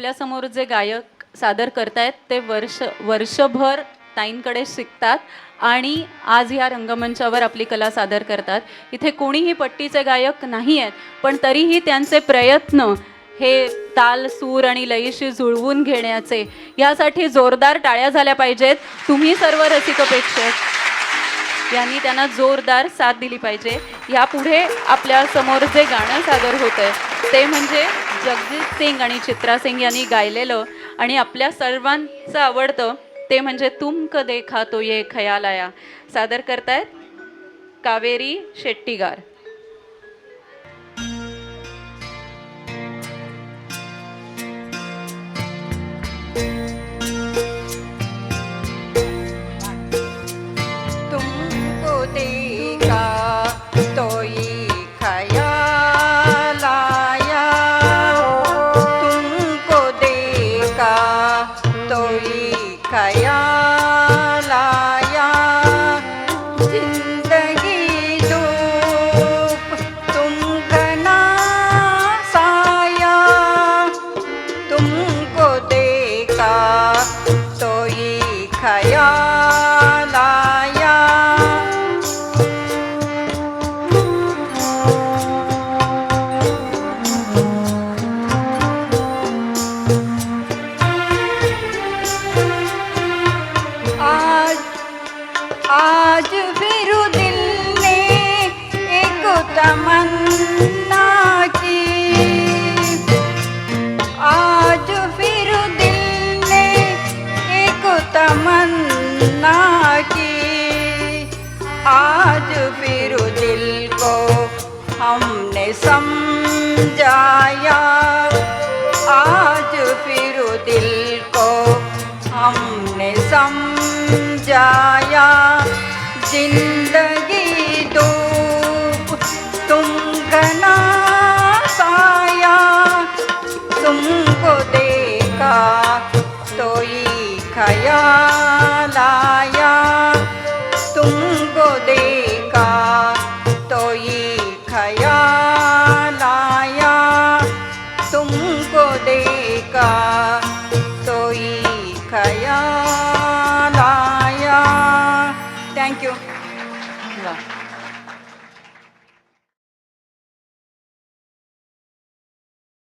आपल्यासमोर जे गायक सादर करतायत ते वर्षभर ताईंकडे शिकतात आणि आज या रंगमंचावर आपली कला सादर करतात. इथे कोणीही पट्टीचे गायक नाही आहेत, पण तरीही त्यांचे प्रयत्न हे ताल, सूर आणि लयीशी जुळवून घेण्याचे, यासाठी जोरदार टाळ्या झाल्या पाहिजेत. तुम्ही सर्व रसिक प्रेक्षक यांनी त्यांना जोरदार साथ दिली पाहिजे. यापुढे आपल्या समोर जे गाणं सादर होत आहे ते म्हणजे जगजीत सिंग आणि चित्रा सिंग यांनी गायलेलं आणि आपल्या सर्वांचं आवडतं ते म्हणजे तुमको देखा तो ये खयाल आया. सादर करतायत कावेरी शेट्टीगार. तुमको देखा तो ये खयाल आया, तुमको देखा तो ये खयाल आया, जिंदगी धूप तुम घना साया, तुमको देखा तो ये खयाल आया. आज फिर दिल ने एक तमन्ना की, आज फिर दिल ने एक तमन्ना की, आज फिर दिल को हमने समझाया, आज फिर दिल को हमने समझाया, जिंदगी धूप तुम घना साया, तुमको देखा तो ये खयाल आया, तुमको देखा तो ये खयाल आया, तुमको देखा